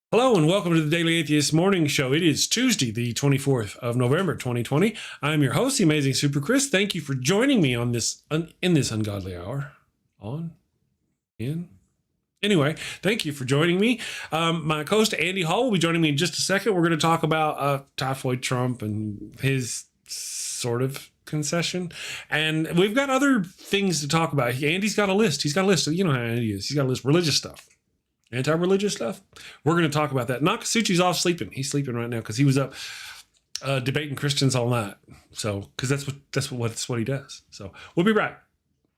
Hello and welcome to the Daily Atheist Morning Show. It is Tuesday, the 24th of November, 2020. I'm your host, the amazing Super Chris. Thank you for joining me on this in this ungodly hour. Anyway, thank you for joining me. My co-host Andy Hall will be joining me in just a second. We're going to talk about Typhoid Trump and his sort of concession. And we've got other things to talk about. Andy's got a list. He's got a list. You know how Andy is. He's got a list. Religious stuff. Anti-religious stuff. We're going to talk about that. Nokasuchi's off sleeping. He's sleeping right now because he was up debating Christians all night. So, because that's what he does. So, we'll be right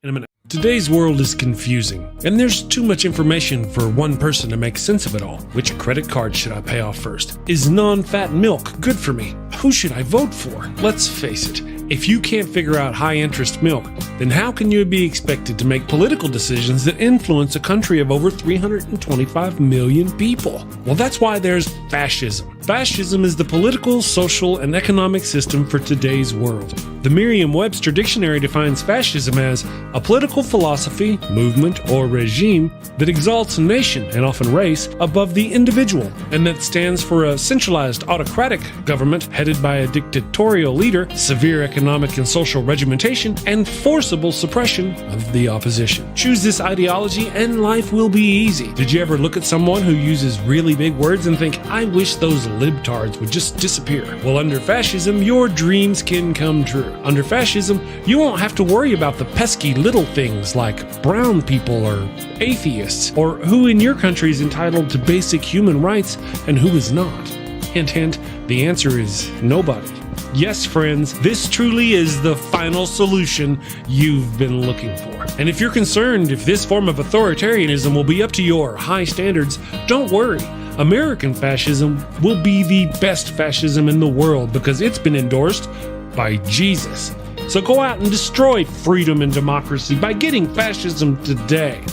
in a minute. Today's world is confusing, and there's too much information for one person to make sense of it all. Which credit card should I pay off first? Is non-fat milk good for me? Who should I vote for? Let's face it. If you can't figure out high-interest milk, then how can you be expected to make political decisions that influence a country of over 325 million people? Well, that's why there's fascism. Fascism is the political, social, and economic system for today's world. The Merriam-Webster Dictionary defines fascism as a political philosophy, movement, or regime that exalts a nation, and often race, above the individual, and that stands for a centralized autocratic government headed by a dictatorial leader, severe economic and social regimentation, and forcible suppression of the opposition. Choose this ideology and life will be easy. Did you ever look at someone who uses really big words and think, I wish those libtards would just disappear? Well, under fascism, your dreams can come true. Under fascism, you won't have to worry about the pesky little things like brown people or atheists, or who in your country is entitled to basic human rights and who is not. Hint, hint, the answer is nobody. Yes, friends, this truly is the final solution you've been looking for. And if you're concerned if this form of authoritarianism will be up to your high standards, don't worry. American fascism will be the best fascism in the world because it's been endorsed by Jesus. So go out and destroy freedom and democracy by getting fascism today.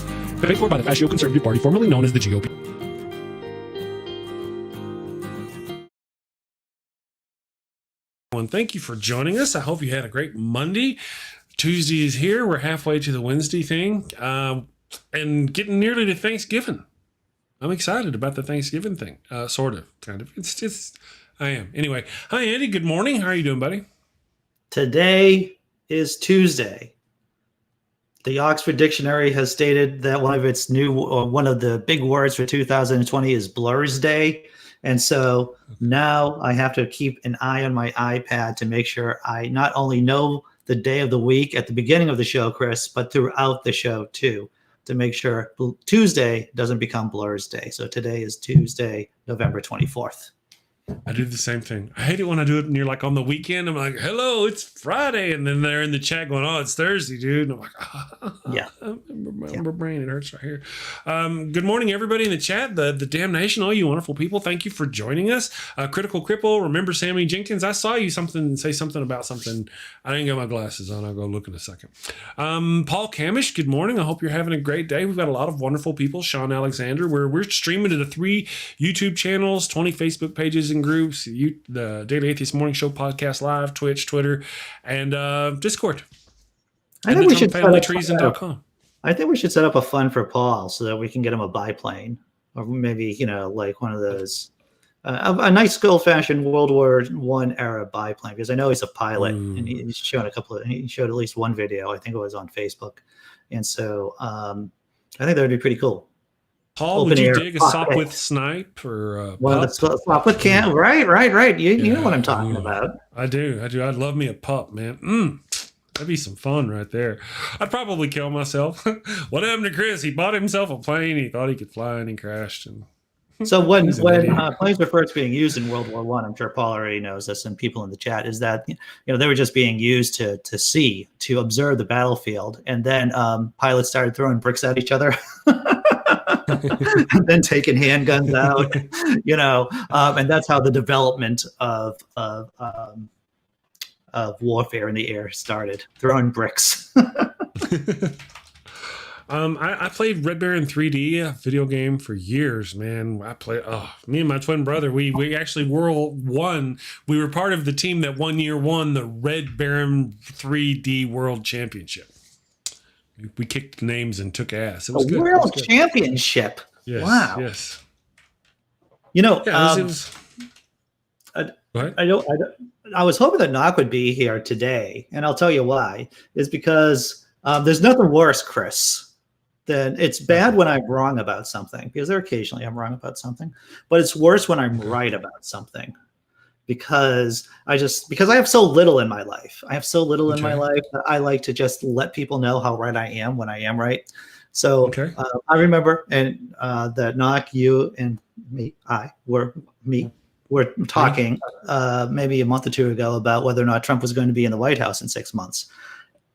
Paid for by the Fascio Conservative Party, formerly known as the GOP. Thank you for joining us. I hope you had a great Monday. Tuesday is here. We're halfway to the Wednesday thing and getting nearly to Thanksgiving. I'm excited about the Thanksgiving thing. Sort of, kind of. I am. Anyway, hi, Andy. Good morning. How are you doing, buddy? Today is Tuesday. The Oxford Dictionary has stated that one of the big words for 2020 is Blur's Day. And so now I have to keep an eye on my iPad to make sure I not only know the day of the week at the beginning of the show, Chris, but throughout the show too, to make sure Tuesday doesn't become Blur's Day. So today is Tuesday, November 24th. I do the same thing. I hate it when I do it and you're like on the weekend. I'm like, hello, it's Friday. And then they're in the chat going, oh, it's Thursday, dude. And I'm like, yeah. My brain, it hurts right here. Good morning, everybody in the chat, the damnation, all you wonderful people. Thank you for joining us. Critical Cripple, remember Sammy Jenkins? I saw you say something about something. I didn't get my glasses on. I'll go look in a second. Paul Camish, good morning. I hope you're having a great day. We've got a lot of wonderful people. Sean Alexander, we're streaming to the 3 YouTube channels, 20 Facebook pages and groups, the Daily Atheist Morning Show podcast live, Twitch, Twitter, and Discord. I think we should familytreason.com. I think we should set up a fund for Paul so that we can get him a biplane, or maybe like one of those a nice old-fashioned World War I era biplane, because I know he's a pilot and he's shown he showed at least one video. I think it was on Facebook, and so I think that would be pretty cool. Paul, would you dig a sop with snipe or sop with can? Right. You know what I'm talking about. I do. I'd love me a pup, man. That'd be some fun right there. I'd probably kill myself. What happened to Chris? He bought himself a plane. He thought he could fly and he crashed. And so when planes were first being used in World War I, I'm sure Paul already knows this, and people in the chat, is that they were just being used to observe the battlefield, and then pilots started throwing bricks at each other. And then taking handguns out, and that's how the development of warfare in the air started, throwing bricks. I played Red Baron 3D, a video game, for years, man. Me and my twin brother, we actually won. We were part of the team that one year won the Red Baron 3D World Championship. We kicked names and took ass. It was good. World Championship. Yes, wow. Yes. You know, Yeah, go ahead. I was hoping that Knock would be here today, and I'll tell you why. Is because there's nothing worse, Chris, than it's bad when I'm wrong about something, because there occasionally I'm wrong about something, but it's worse when I'm right about something, because I have so little in my life. I have so little in my life that I like to just let people know how right I am when I am right. So I remember that Knock, you and me, were talking maybe a month or two ago about whether or not Trump was going to be in the White House in 6 months.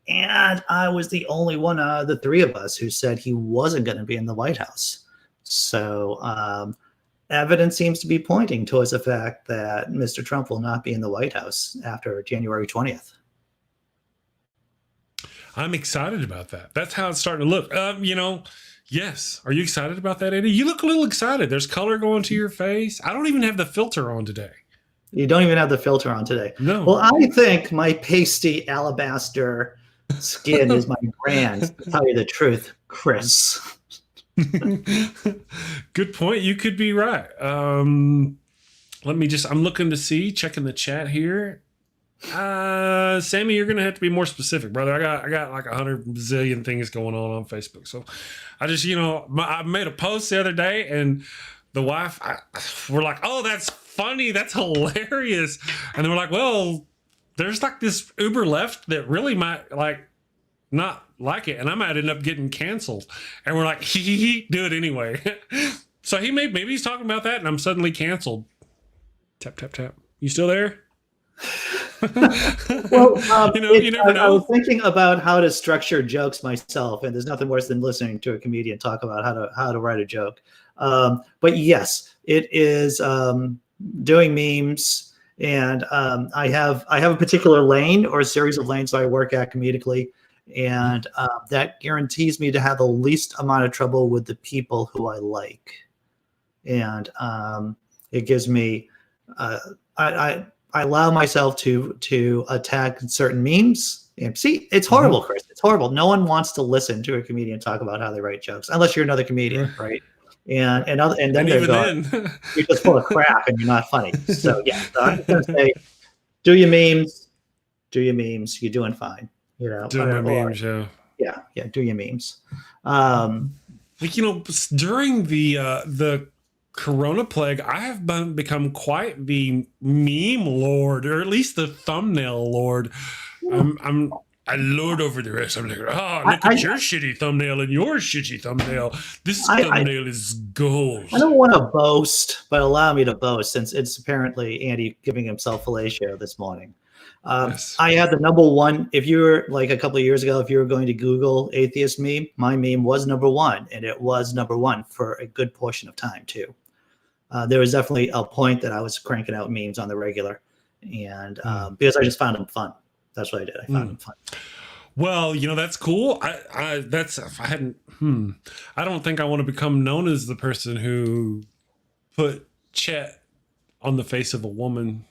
And I was the only one out of the three of us who said he wasn't going to be in the White House. So evidence seems to be pointing towards the fact that Mr. Trump will not be in the White House after January 20th. I'm excited about that. That's how it's starting to look. Yes. Are you excited about that, Andy? You look a little excited. There's color going to your face. I don't even have the filter on today. You don't even have the filter on today. No. Well, I think my pasty alabaster skin is my brand, to tell you the truth, Chris. Good point. You could be right. Let me I'm looking to see, checking the chat here. Sammy, you're gonna have to be more specific, brother. I got like 100 bazillion things going on Facebook. So I just, I made a post the other day, and the wife, we're like, oh, that's funny, that's hilarious. And then we're like, well, there's like this uber left that really might not like it, and I might end up getting canceled. And we're like, do it anyway. So maybe he's talking about that, and I'm suddenly canceled. Tap, tap, tap. You still there? Well, you never know. I was thinking about how to structure jokes myself, and there's nothing worse than listening to a comedian talk about how to write a joke. But yes, it is doing memes, and I have a particular lane or a series of lanes that I work at comedically, and that guarantees me to have the least amount of trouble with the people who I like, and it gives me I allow myself to attack certain memes. And see, it's horrible, Chris. It's horrible. No one wants to listen to a comedian talk about how they write jokes, unless you're another comedian, right? And then they're going, you're just full of crap and you're not funny. So yeah, so I'm just gonna say, do your memes. You're doing fine. Do my memes, yeah, do your memes. During the Corona plague, I have become quite the meme lord, or at least the thumbnail lord. I lord over the rest. I'm like, look at your shitty thumbnail and your shitty thumbnail. This thumbnail is gold. I don't want to boast, but allow me to boast, since it's apparently Andy giving himself fellatio this morning. Yes. I had the number one. If you were like a couple of years ago, if you were going to Google atheist meme, my meme was number one, and it was number one for a good portion of time too. There was definitely a point that I was cranking out memes on the regular, and because I just found them fun. That's what I did. I found them fun. Well, that's cool. I don't think I want to become known as the person who put Chet on the face of a woman.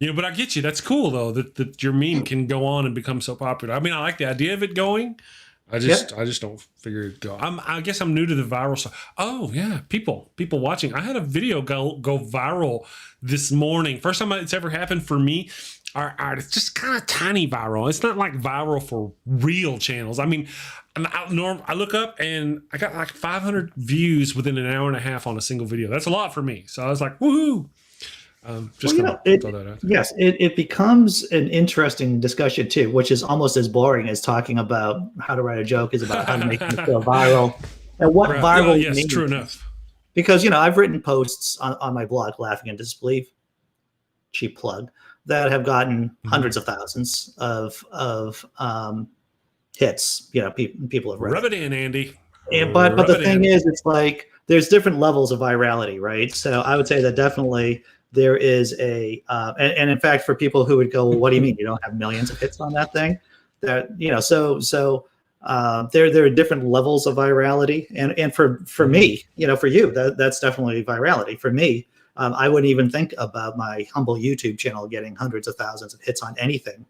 But I get you. That's cool though, that your meme can go on and become so popular. I mean, I like the idea of it going. I just don't figure it go. I guess I'm new to the viral stuff. Oh yeah, people watching. I had a video go viral this morning. First time it's ever happened for me. It's just kind of tiny viral. It's not like viral for real channels. I mean, I look up and I got like 500 views within an hour and a half on a single video. That's a lot for me. So I was like, woohoo. Just throw that out there. Yes, it becomes an interesting discussion too, which is almost as boring as talking about how to write a joke is about how to make it go viral and what viral means. True enough. Because I've written posts on my blog, Laughing in Disbelief, cheap plug, that have gotten hundreds of thousands of hits. People have read. Rub it in, Andy. But the thing is, it's like there's different levels of virality, right? So I would say that definitely there is and in fact, for people who would go, well, what do you mean you don't have millions of hits on that thing? That there are different levels of virality, and for me, for you, that's definitely virality. For me, I wouldn't even think about my humble YouTube channel getting hundreds of thousands of hits on anything.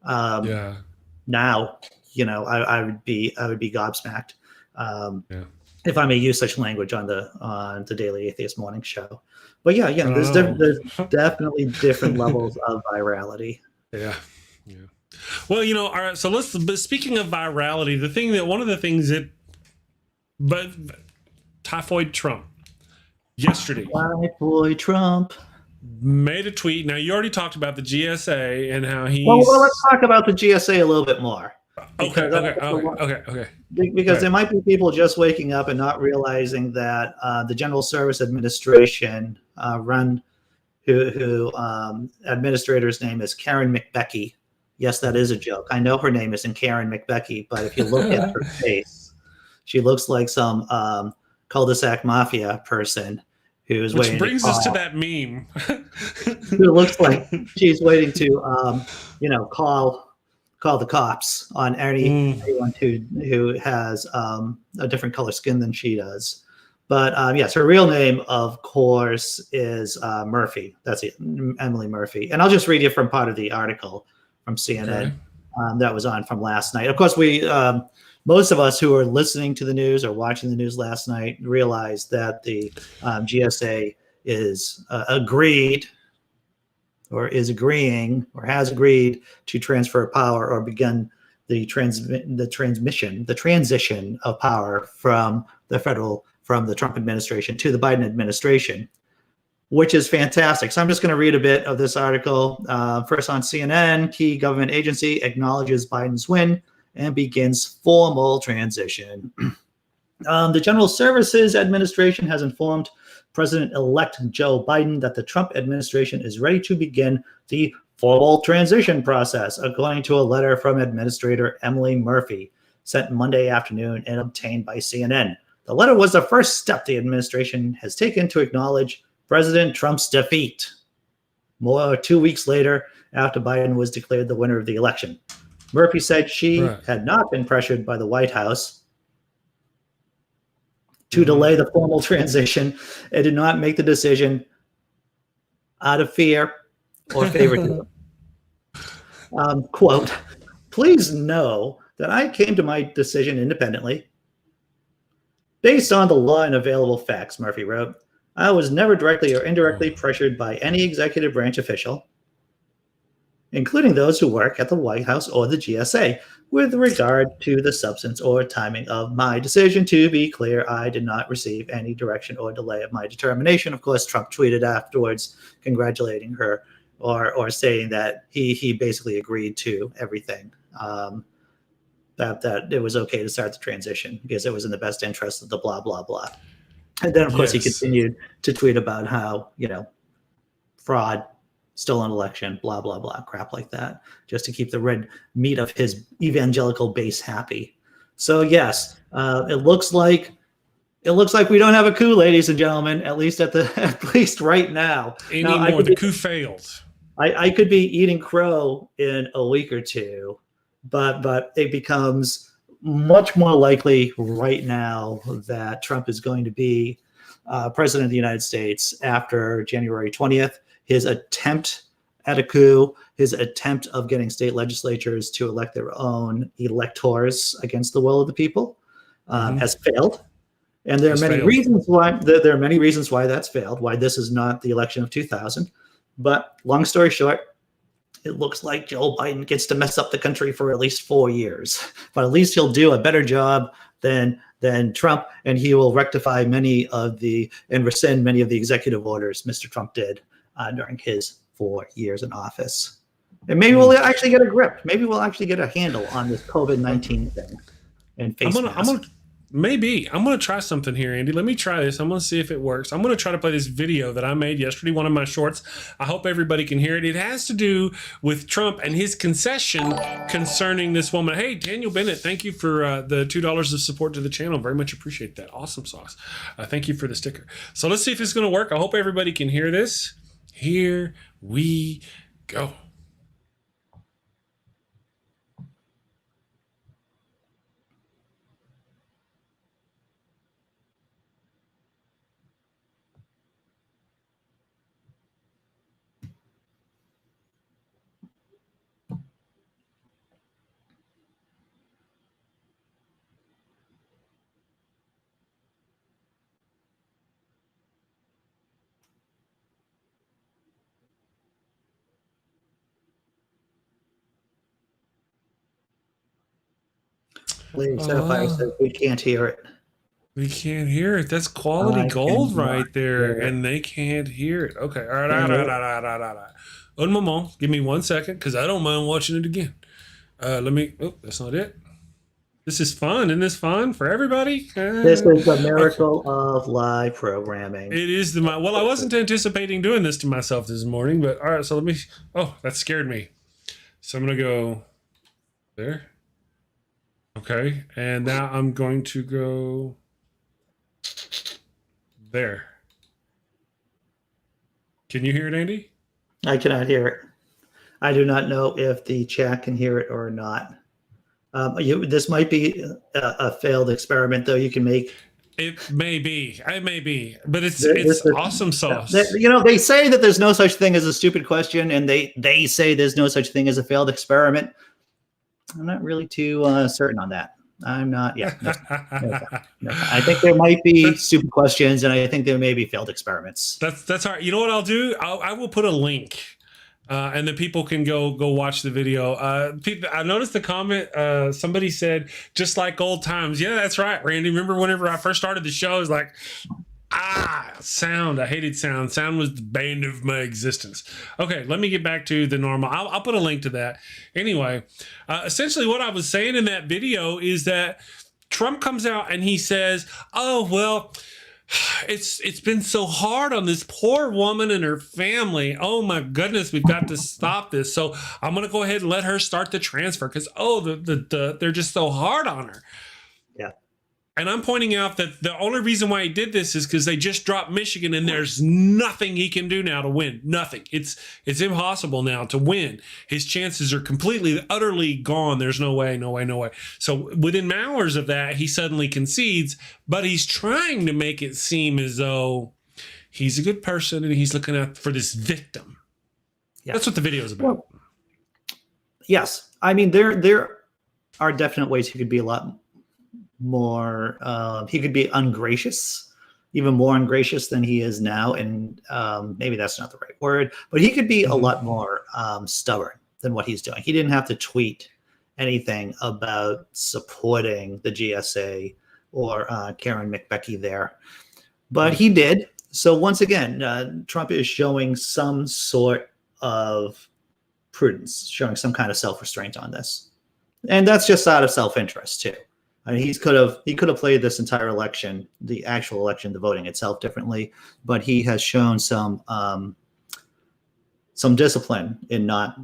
Now, I would be gobsmacked. if I may use such language on the Daily Atheist Morning Show. But yeah, I there's don't there's know. definitely different levels of virality. Yeah. Yeah. Well, all right. So but speaking of virality, one of the things that, but Typhoid Trump yesterday White boy Trump. made a tweet. Now, you already talked about the GSA and how Well, let's he's talk about the GSA a little bit more. okay. Because Okay. because there might be people just waking up and not realizing that the General Service Administration who administrator's name is Karen McBecky. Yes, that is a joke. I know her name isn't Karen McBecky, but if you look at her face, she looks like some cul-de-sac mafia person who's Which waiting. brings us to that meme. Who looks like she's waiting to, call the cops on anyone who has a different color skin than she does. But yes, her real name, of course, is Murphy. That's it, Emily Murphy. And I'll just read you from part of the article from CNN that was on from last night. Of course, most of us who are listening to the news or watching the news last night realized that the GSA is agreed or is agreeing or has agreed to transfer power or begin the transition of power from the Trump administration to the Biden administration, which is fantastic. So I'm just going to read a bit of this article. First on CNN, key government agency acknowledges Biden's win and begins formal transition. The General Services Administration has informed President-elect Joe Biden that the Trump administration is ready to begin the formal transition process, according to a letter from Administrator Emily Murphy, sent Monday afternoon and obtained by CNN. The letter was the first step the administration has taken to acknowledge President Trump's defeat, 2 weeks later after Biden was declared the winner of the election. Murphy said she had not been pressured by the White House to delay the formal transition and did not make the decision out of fear or favoritism. Quote, please know that I came to my decision independently. Based on the law and available facts, Murphy wrote, I was never directly or indirectly pressured by any executive branch official, including those who work at the White House or the GSA, with regard to the substance or timing of my decision. To be clear, I did not receive any direction or delay of my determination. Of course, Trump tweeted afterwards congratulating her or saying that he basically agreed to everything, that it was okay to start the transition because it was in the best interest of the blah, blah, blah. And then, of course, he continued to tweet about how, fraud, stolen election, blah, blah, blah, crap like that, just to keep the red meat of his evangelical base happy. So, yes, it looks like we don't have a coup, ladies and gentlemen, at least right now. Anymore, the coup failed. I could be eating crow in a week or two, but it becomes much more likely right now that Trump is going to be president of the United States after January 20th. His attempt at a coup, his attempt of getting state legislatures to elect their own electors against the will of the people has failed. And there are many reasons why that's failed, why this is not the election of 2000. But long story short, it looks like Joe Biden gets to mess up the country for at least 4 years. But at least he'll do a better job than Trump, and he will rectify and rescind many of the executive orders Mr. Trump did during his 4 years in office. And maybe we'll actually get a grip. Maybe we'll actually get a handle on this COVID-19 thing. And I'm going to try something here, Andy. Let me try this. I'm going to see if it works. I'm going to try to play this video that I made yesterday, one of my shorts. I hope everybody can hear it. It has to do with Trump and his concession concerning this woman. Hey, Daniel Bennett, thank you for the $2 of support to the channel. Very much appreciate that. Awesome sauce. Thank you for the sticker. So let's see if it's going to work. I hope everybody can hear this. Here we go. Lady Sapphire says we can't hear it. We can't hear it. That's quality gold right there, and they can't hear it. Okay, all right, all right. Un moment. Give me 1 second, because I don't mind watching it again. Let me. Oh, that's not it. This is fun. Isn't this fun for everybody? This is the miracle of live programming. It is well, I wasn't anticipating doing this to myself this morning, but all right. So let me. Oh, that scared me. So I'm gonna go there. Okay, and now I'm going to go there. Can you hear it, Andy? I cannot hear it. I do not know if the chat can hear it or not. This might be a failed experiment, though. You can make. It may be, but it's awesome sauce. They say that there's no such thing as a stupid question, and they say there's no such thing as a failed experiment. I'm not really too certain on that. I'm not. Yeah, no. I think there might be stupid questions, and I think there may be failed experiments. That's all right. You know what I'll do? I will put a link. And then people can go watch the video. I noticed the comment. Somebody said, just like old times. Yeah, that's right, Randy. Remember whenever I first started the show, it was like, sound. I hated sound. Sound was the bane of my existence. Okay, let me get back to the normal. I'll put a link to that. Anyway, essentially what I was saying in that video is that Trump comes out and he says, oh, well, it's been so hard on this poor woman and her family. Oh my goodness, we've got to stop this. So I'm gonna go ahead and let her start the transfer because they're just so hard on her. Yeah. And I'm pointing out that the only reason why he did this is because they just dropped Michigan and there's nothing he can do now to win. Nothing. It's impossible now to win. His chances are completely, utterly gone. There's no way. So within hours of that, he suddenly concedes, but he's trying to make it seem as though he's a good person and he's looking out for this victim. Yeah. That's what the video is about. Well, yes. I mean, there are definite ways he could be a lot more he could be ungracious, even more ungracious than he is now, and maybe that's not the right word, but he could be a lot more stubborn than what he's doing. He didn't have to tweet anything about supporting the GSA or Karen McBecky there, but he did. So once again, Trump is showing some sort of prudence, showing some kind of self-restraint on this, and that's just out of self-interest too. I mean, he could have played this entire election, the actual election, the voting itself, differently, but he has shown some discipline in not,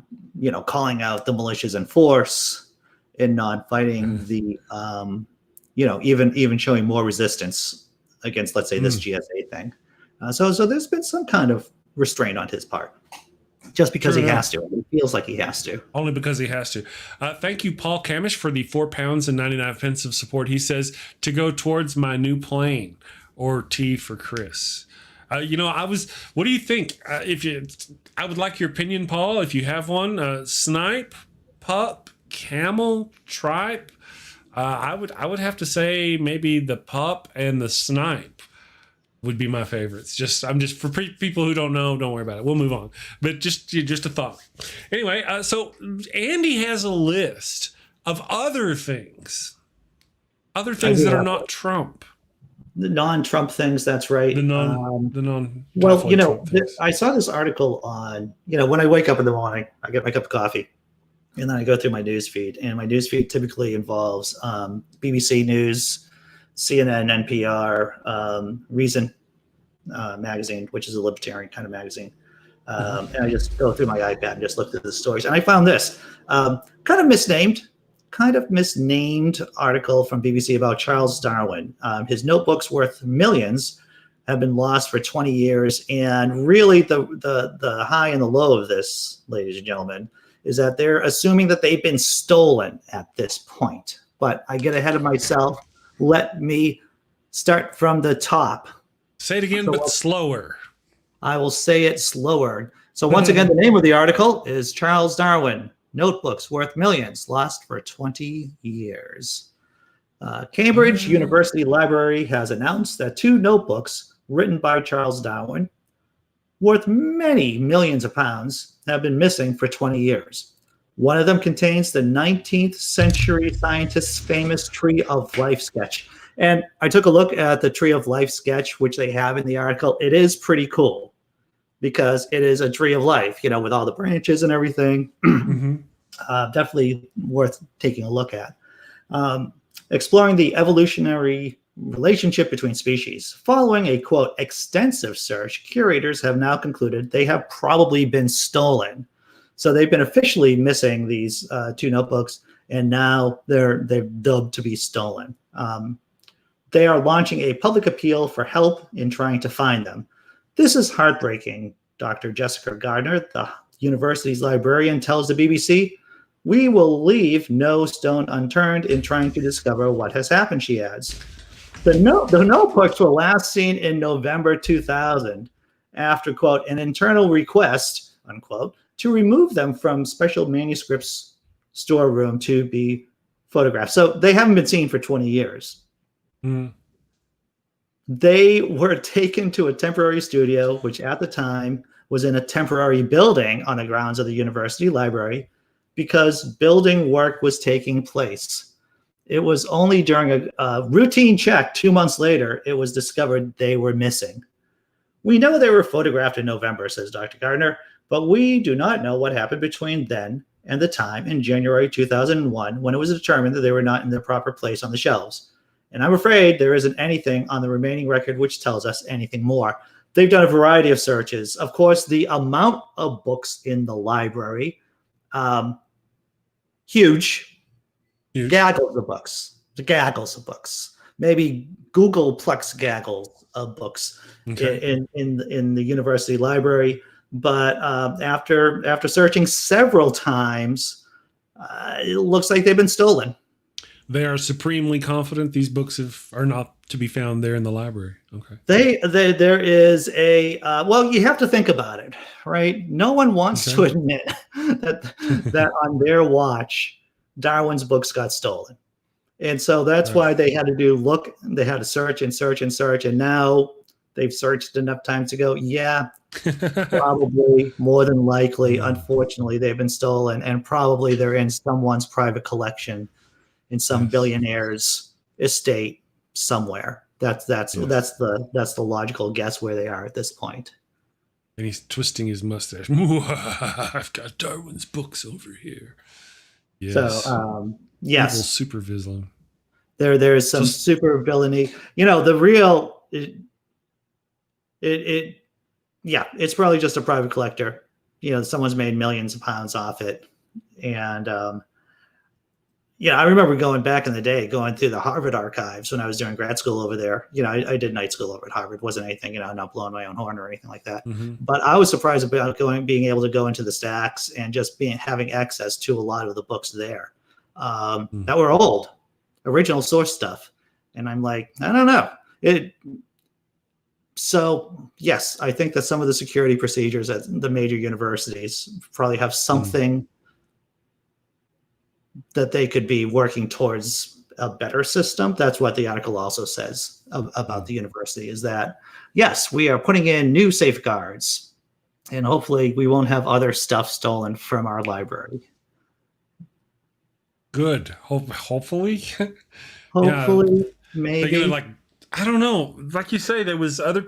calling out the militias in force, in not fighting the, even showing more resistance against, let's say, this GSA thing. So there's been some kind of restraint on his part. Just because he has to. It feels like he has to. Only because he has to. Thank you, Paul Camish, for the £4.99 of support. He says, to go towards my new plane, or T for Chris. What do you think? I would like your opinion, Paul, if you have one. Snipe, pup, camel, tripe. I would have to say maybe the pup and the snipe would be my favorites. I'm just for people who don't know, don't worry about it. We'll move on. But just a thought. Anyway, so Andy has a list of other things that are not Trump. The non-Trump things. That's right. The non. Well, I saw this article on. When I wake up in the morning, I get my cup of coffee, and then I go through my news feed, and my news feed typically involves BBC News, CNN, NPR, Reason magazine, which is a libertarian kind of magazine. And I just go through my iPad and just look at the stories. And I found this kind of misnamed article from BBC about Charles Darwin. His notebooks worth millions have been lost for 20 years. And really the high and the low of this, ladies and gentlemen, is that they're assuming that they've been stolen at this point. But I get ahead of myself. Let me start from the top. Say it again, but slower. I will say it slower. So once again, the name of the article is Charles Darwin, Notebooks Worth Millions, Lost for 20 Years. Cambridge University Library has announced that 2 notebooks written by Charles Darwin, worth many millions of pounds, have been missing for 20 years. One of them contains the 19th century scientist's famous Tree of Life sketch. And I took a look at the Tree of Life sketch, which they have in the article. It is pretty cool because it is a tree of life, with all the branches and everything. Mm-hmm. Definitely worth taking a look at. Exploring the evolutionary relationship between species. Following a, quote, extensive search, curators have now concluded they have probably been stolen. So they've been officially missing these two notebooks, and now they're dubbed to be stolen. They are launching a public appeal for help in trying to find them. This is heartbreaking, Dr. Jessica Gardner, the university's librarian, tells the BBC. We will leave no stone unturned in trying to discover what has happened, she adds. The notebooks were last seen in November 2000 after, quote, an internal request, unquote, to remove them from special manuscripts storeroom to be photographed. So they haven't been seen for 20 years. Mm. They were taken to a temporary studio, which at the time was in a temporary building on the grounds of the university library, because building work was taking place. It was only during a routine check 2 months later, it was discovered they were missing. We know they were photographed in November, says Dr. Gardner, but we do not know what happened between then and the time in January 2001 when it was determined that they were not in their proper place on the shelves. And I'm afraid there isn't anything on the remaining record which tells us anything more. They've done a variety of searches. Of course, the amount of books in the library, huge. Gaggles of books. Maybe Googleplex gaggles of books in the university library. But after searching several times, it looks like they've been stolen. They are supremely confident these books are not to be found there in the library. Okay. There is a well, you have to think about it, right? No one wants to admit that on their watch, Darwin's books got stolen. And so that's why they had to search and search and search. And now they've searched enough times to go, yeah, probably, more than likely, unfortunately, they've been stolen, and probably they're in someone's private collection in some billionaire's estate somewhere. That's the logical guess where they are at this point. And he's twisting his mustache. I've got Darwin's books over here. Yes. So yes, evil super villain. There is some super villainy. The real it's probably just a private collector. Someone's made millions of pounds off it, and I remember going back in the day, going through the Harvard archives when I was doing grad school over there. I did night school over at Harvard. Wasn't anything, not blowing my own horn or anything like that. Mm-hmm. But I was surprised about being able to go into the stacks and just having access to a lot of the books there that were old, original source stuff. And I'm like, I don't know. So yes, I think that some of the security procedures at the major universities probably have something that they could be working towards a better system. That's what the article also says about the university, is that, yes, we are putting in new safeguards, and hopefully we won't have other stuff stolen from our library. Good. Hopefully. Hopefully, maybe. I don't know. Like you say, there was a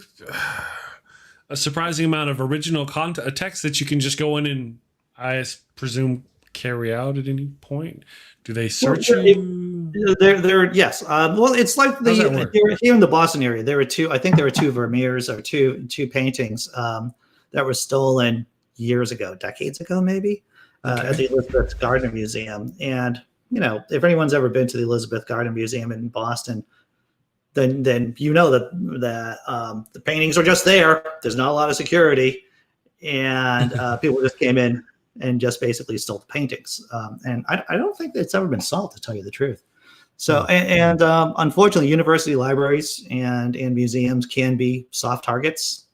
surprising amount of original content, text that you can just go in and, I presume, carry out at any point. Do they search you? Yes. Well, it's like here in the Boston area. There were two Vermeers or two paintings that were stolen years ago, decades ago, maybe, at the Elizabeth Gardner Museum. And if anyone's ever been to the Elizabeth Gardner Museum in Boston, then that the paintings are just there. There's not a lot of security, and people just came in and just basically stole the paintings. And I don't think it's ever been solved, to tell you the truth. So, and unfortunately, university libraries and museums can be soft targets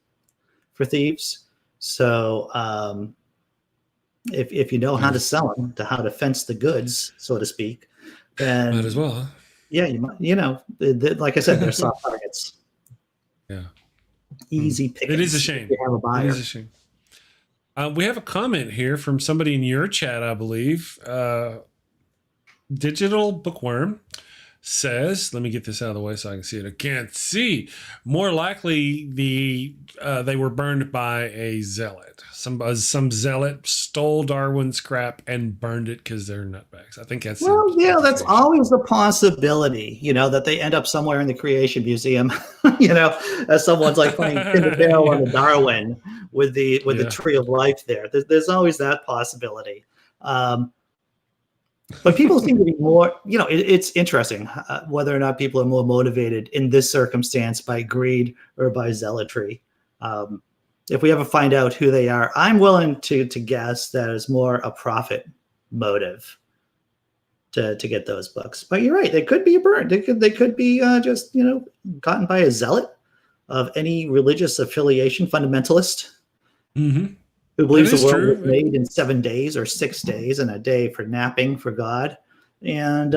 for thieves. So if you know how to sell them, how to fence the goods, so to speak, then might as well. Huh? Yeah, you might. Like I said, they're soft targets. Yeah, easy pickings. It is a shame. You have a buyer. It is a shame. We have a comment here from somebody in your chat, I believe. Digital Bookworm says, let me get this out of the way so I can see it. I can't see. More likely, they were burned by a zealot. Some zealot stole Darwin's crap and burned it because they're nutbags. I think that's that's always a possibility. That they end up somewhere in the Creation Museum. As someone's like playing pin the tail on the Darwin with the Tree of Life there. There's always that possibility. But people seem to be more, it's interesting whether or not people are more motivated in this circumstance by greed or by zealotry. If we ever find out who they are, I'm willing to guess that it's more a profit motive to get those books. But you're right; they could be burned. They could be just gotten by a zealot of any religious affiliation, fundamentalist. Mm-hmm. Who believes the world was made in 7 days or 6 days and a day for napping for God. And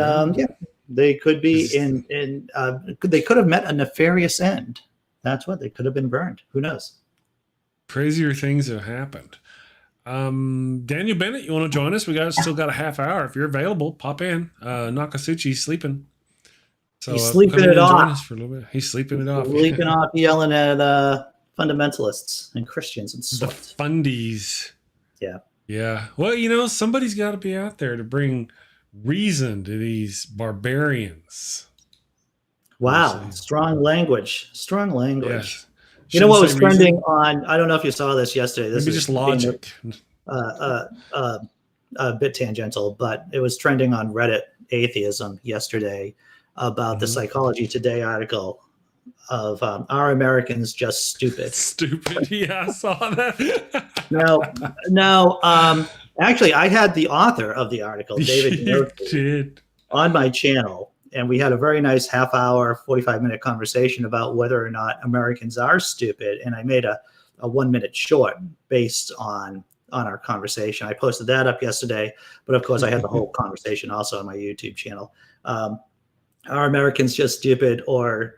they could be they could have met a nefarious end. That's what they could have been burned. Who knows? Crazier things have happened. Daniel Bennett, you want to join us? We still got a half hour. If you're available, pop in. Nokasuchi's sleeping. So he's sleeping it off. For a little bit. He's sleeping it off. Sleeping off, yelling at fundamentalists and Christians and stuff. The fundies. Yeah. Yeah. Well, somebody's got to be out there to bring reason to these barbarians. Wow. Strong language. Yes. You know what was trending on, I don't know if you saw this yesterday. This is just logic. A bit tangential, but it was trending on Reddit Atheism yesterday about the Psychology Today article of are Americans just stupid? Stupid. Yeah, I saw that. No. Actually, I had the author of the article, David, did on my channel, and we had a very nice half-hour, 45-minute conversation about whether or not Americans are stupid. And I made a 1-minute short based on our conversation. I posted that up yesterday, but of course, I had the whole conversation also on my YouTube channel. Are Americans just stupid, or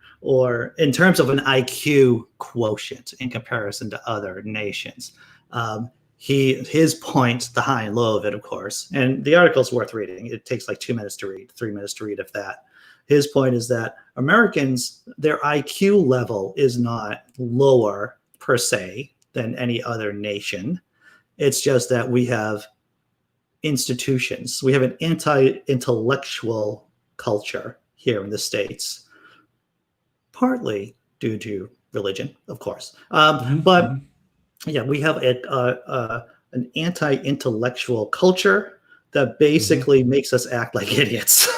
in terms of an IQ quotient in comparison to other nations? His point, the high and low of it, of course, and the article's worth reading. It takes like 2 minutes to read, 3 minutes to read, if that. His point is that Americans, their IQ level is not lower per se than any other nation. It's just that we have institutions. We have an anti-intellectual culture here in the States, partly due to religion, of course. But yeah, we have an anti-intellectual culture that basically makes us act like idiots.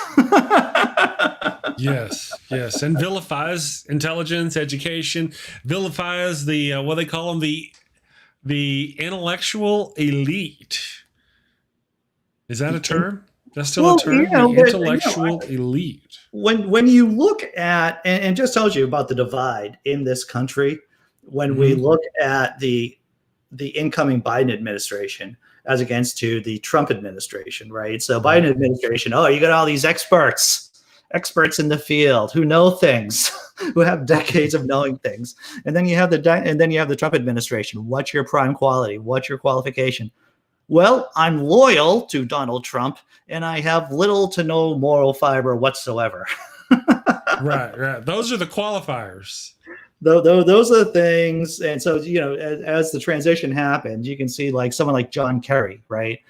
Yes, and vilifies intelligence, education, vilifies the what they call them, the intellectual elite. Is that a term? That's still a term. The intellectual elite. When you look at and just tells you about the divide in this country, when we look at the incoming Biden administration as against to the Trump administration, right? So Biden administration, you got all these experts in the field who know things, who have decades of knowing things, and then you have the Trump administration. What's your prime quality? What's your qualification? Well, I'm loyal to Donald Trump, and I have little to no moral fiber whatsoever. Right. Those are the qualifiers. Those are the things. And so, as the transition happens, you can see like someone like John Kerry, right?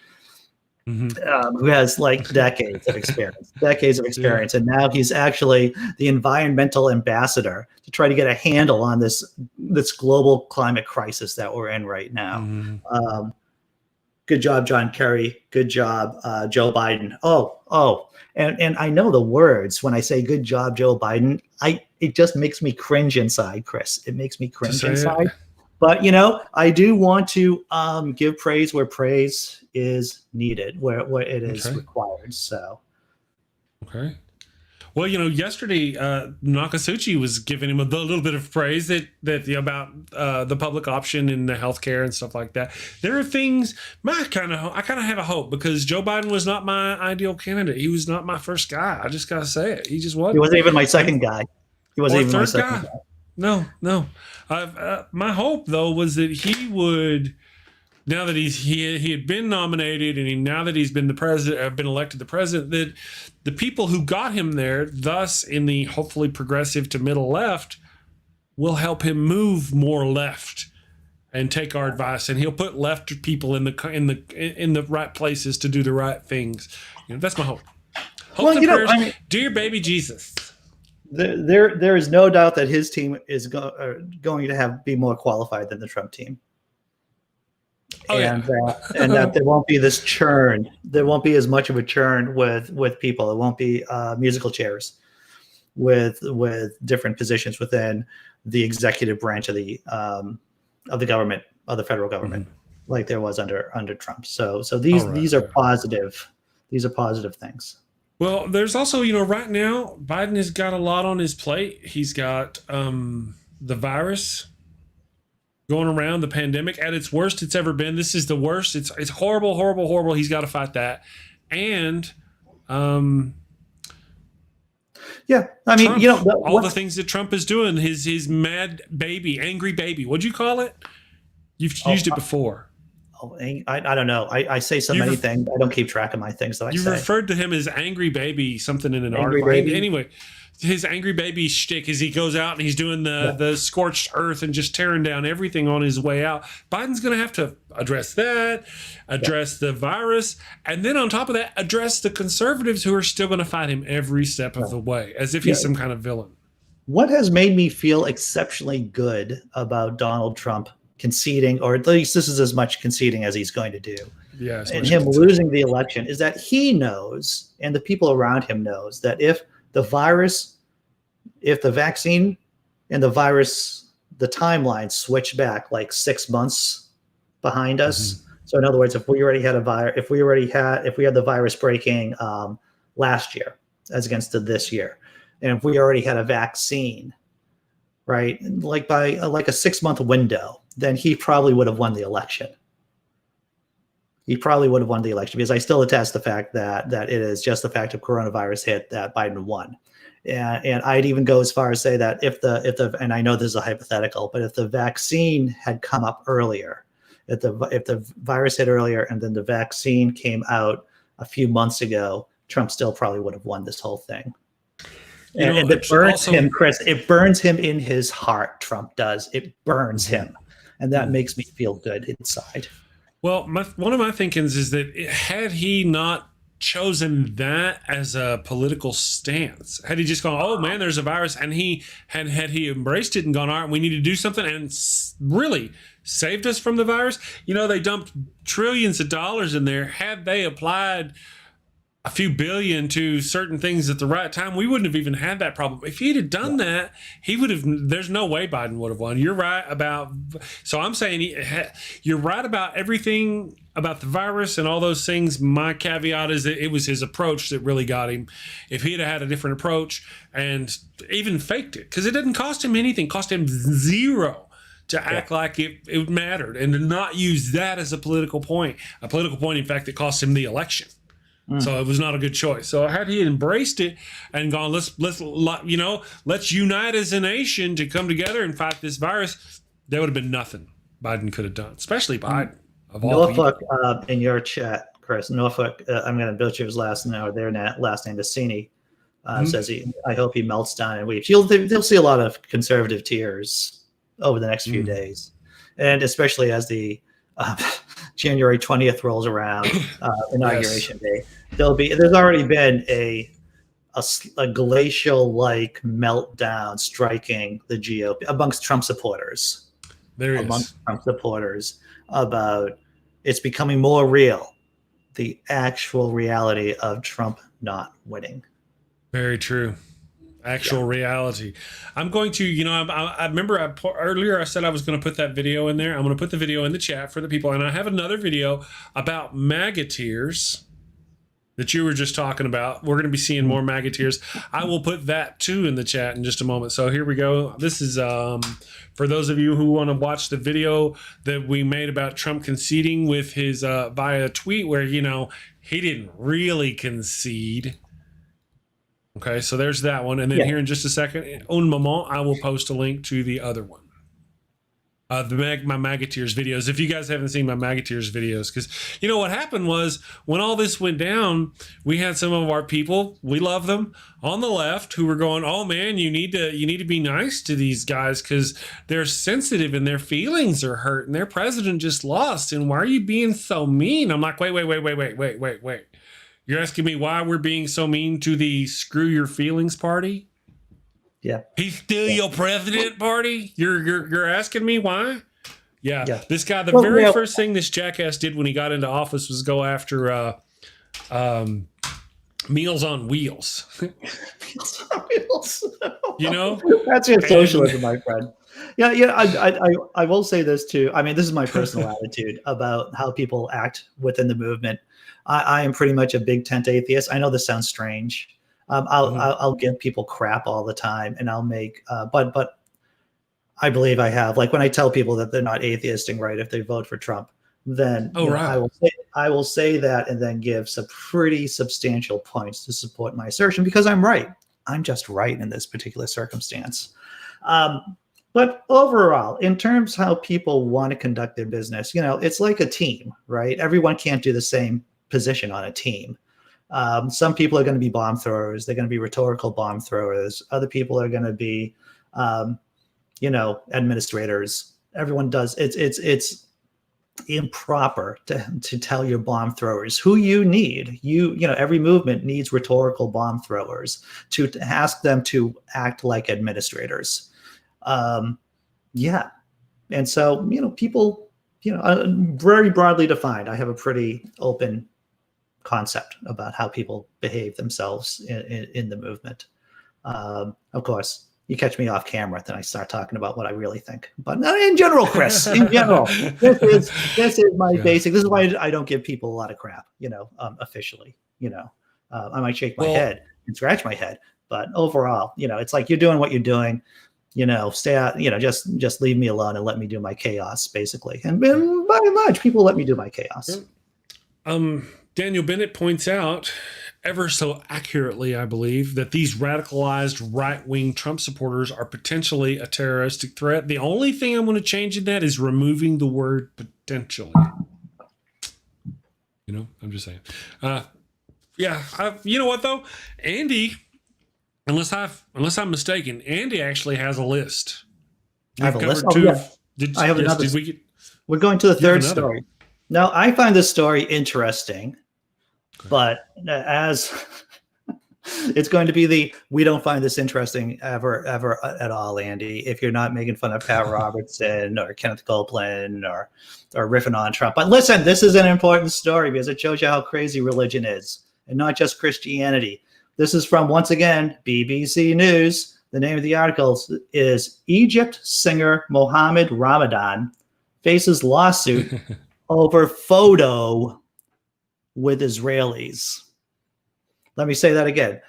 Who has like decades of experience. And now he's actually the environmental ambassador to try to get a handle on this global climate crisis that we're in right now. Good job, John Kerry. Good job, Joe Biden. And I know the words when I say good job, Joe Biden. It just makes me cringe inside, Chris. It makes me cringe inside. But, I do want to give praise where praise is needed, where it is required. So. Okay. Well, yesterday Nokasuchi was giving him a little bit of praise about the public option in the healthcare and stuff like that. There are things I kind of have a hope, because Joe Biden was not my ideal candidate. He was not my first guy. I just gotta say it. He just wasn't. He wasn't even my second guy. He wasn't even my second guy. No. My hope though was that he would now that he had been nominated, and now that he's been the president, been elected the president, that the people who got him there, thus in the hopefully progressive to middle left, will help him move more left and take our advice, and he'll put left people in the right places to do the right things. That's my hope. Hope and prayers. Dear baby Jesus. There is no doubt that his team is going to be more qualified than the Trump team. And that there won't be this churn. There won't be as much of a churn with people. It won't be musical chairs with different positions within the executive branch of the government, of the federal government, like there was under Trump. So these are positive. These are positive things. Well, there's also, right now Biden has got a lot on his plate. He's got the virus going around, the pandemic at its worst it's ever been. This is the worst. It's horrible, horrible, horrible. He's got to fight that. And Trump, all the things that Trump is doing, his mad baby, angry baby. What'd you call it? You've used it before. I don't know. I say so many things. I don't keep track of my things that I say. You referred to him as angry baby, something in an article. Baby. Anyway, his angry baby shtick is he goes out and he's doing the scorched earth and just tearing down everything on his way out. Biden's going to have to address that, address the virus, and then on top of that, address the conservatives who are still going to fight him every step of the way, as if he's some kind of villain. What has made me feel exceptionally good about Donald Trump conceding, or at least this is as much conceding as he's going to do, and him losing the election, is that he knows, and the people around him knows, that if the vaccine and the virus, the timeline switch back like 6 months behind us. So in other words, if we had the virus breaking last year as against this year, and if we already had a vaccine, right, like by a 6 month window, then he probably would have won the election. He probably would have won the election, because I still attest the fact that it is just the fact of coronavirus hit that Biden won. And I'd even go as far as say that if the and I know this is a hypothetical, but if the vaccine had come up earlier, if the virus hit earlier and then the vaccine came out a few months ago, Trump still probably would have won this whole thing. And it burns him, Chris. It burns him in his heart. Trump does. It burns him, and that makes me feel good inside. Well, one of my thinkings is that had he not chosen that as a political stance, had he just gone, oh man, there's a virus, and he embraced it and gone, all right, we need to do something, and really saved us from the virus. They dumped trillions of dollars in there. Had they applied a few billion to certain things at the right time, we wouldn't have even had that problem. If he'd have done that, he would have. There's no way Biden would have won. You're right about. So I'm saying you're right about everything about the virus and all those things. My caveat is that it was his approach that really got him. If he'd have had a different approach and even faked it, because it didn't cost him anything, cost him zero to act like it mattered, and to not use that as a political point. A political point, in fact, that cost him the election. So it was not a good choice. So had he embraced it and gone, let's unite as a nation to come together and fight this virus, there would have been nothing Biden could have done, especially Biden. Of all Norfolk, in your chat, Chris, Norfolk, I'm going to butcher his last name, or their last name, Bassini, says I hope he melts down and weeps. They'll see a lot of conservative tears over the next few days, and especially as the January 20th rolls around, inauguration day. There's already been a glacial-like meltdown striking the GOP amongst Trump supporters. Trump supporters about it's becoming more real, the actual reality of Trump not winning. Very true. Actual reality. I'm going to, I remember earlier I said I was going to put that video in there. I'm going to put the video in the chat for the people. And I have another video about magateers that you were just talking about. We're going to be seeing more magateers. I will put that too in the chat in just a moment. So here we go. This is for those of you who want to watch the video that we made about Trump conceding with his via tweet, where, he didn't really concede. Okay, so there's that one. And then here in just a second, un moment, I will post a link to the other one. My Magateers videos. If you guys haven't seen my Magateers videos, because you know what happened was when all this went down, we had some of our people, we love them, on the left who were going, "Oh man, you need to be nice to these guys because they're sensitive and their feelings are hurt and their president just lost. And why are you being so mean?" I'm like, wait. You're asking me why we're being so mean to the screw your feelings party? Yeah. He's still your president party? You're asking me why? Yeah. This guy, the first thing this jackass did when he got into office was go after Meals on Wheels. Meals on Wheels. You know? That's your socialism, my friend. Yeah. I will say this too. I mean, this is my personal attitude about how people act within the movement. I am pretty much a big tent atheist. I know this sounds strange. I'll give people crap all the time, and I'll make, but I believe I have. Like when I tell people that they're not atheisting right if they vote for Trump, then I will say that and then give some pretty substantial points to support my assertion because I'm right. I'm just right in this particular circumstance. But overall, in terms of how people want to conduct their business, it's like a team, right? Everyone can't do the same position on a team. Some people are going to be bomb throwers. They're going to be rhetorical bomb throwers. Other people are going to be, administrators. Everyone does. It's improper to tell your bomb throwers who you need. Every movement needs rhetorical bomb throwers to ask them to act like administrators. And so, people, very broadly defined. I have a pretty open concept about how people behave themselves in the movement. Of course, you catch me off camera, then I start talking about what I really think. But in general, Chris, this is my basic. This is why I don't give people a lot of crap. Officially. I might shake my head and scratch my head, but overall, it's like you're doing what you're doing. Stay out. Just leave me alone and let me do my chaos, basically. And by and large, people let me do my chaos. Daniel Bennett points out, ever so accurately, I believe, that these radicalized right-wing Trump supporters are potentially a terroristic threat. The only thing I'm going to change in that is removing the word potentially. I'm just saying. You know what, though? Andy, unless I'm mistaken, Andy actually has a list. I have a list? I have another. We're going to the third story. Now, I find this story interesting. But as it's going to be we don't find this interesting ever at all, Andy, if you're not making fun of Pat Robertson or Kenneth Copeland or riffing on Trump. But listen, this is an important story because it shows you how crazy religion is and not just Christianity. This is from, once again, BBC News. The name of the article is Egypt singer Mohammed Ramadan faces lawsuit over photo with Israelis. Let me say that again.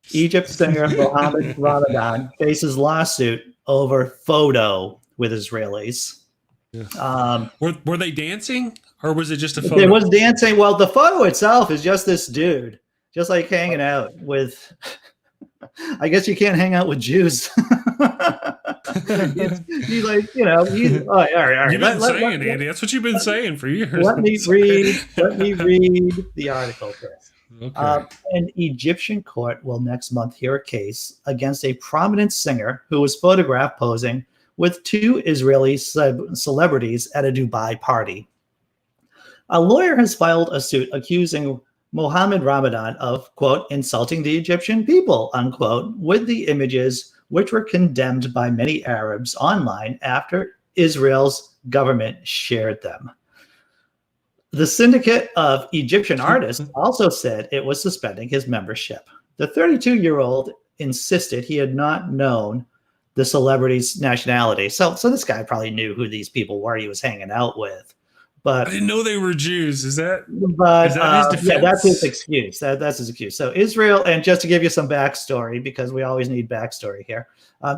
Egypt singer Mohammed Ramadan faces lawsuit over photo with Israelis. Yeah. Were they dancing or was it just a photo? It was dancing. Well, the photo itself is just this dude, just like hanging out with, I guess you can't hang out with Jews. He's like, all right. You've been saying, Andy. That's what you've been saying for years. Let me read the article, Chris. Okay. An Egyptian court will next month hear a case against a prominent singer who was photographed posing with two Israeli celebrities at a Dubai party. A lawyer has filed a suit accusing Mohammed Ramadan of, quote, insulting the Egyptian people, unquote, with the images which were condemned by many Arabs online after Israel's government shared them. The Syndicate of Egyptian Artists also said it was suspending his membership. The 32-year-old insisted he had not known the celebrity's nationality. So this guy probably knew who these people were he was hanging out with. But I didn't know they were Jews. Is that his defense? Yeah, that's his excuse. That's his excuse. So Israel, and just to give you some backstory, because we always need backstory here,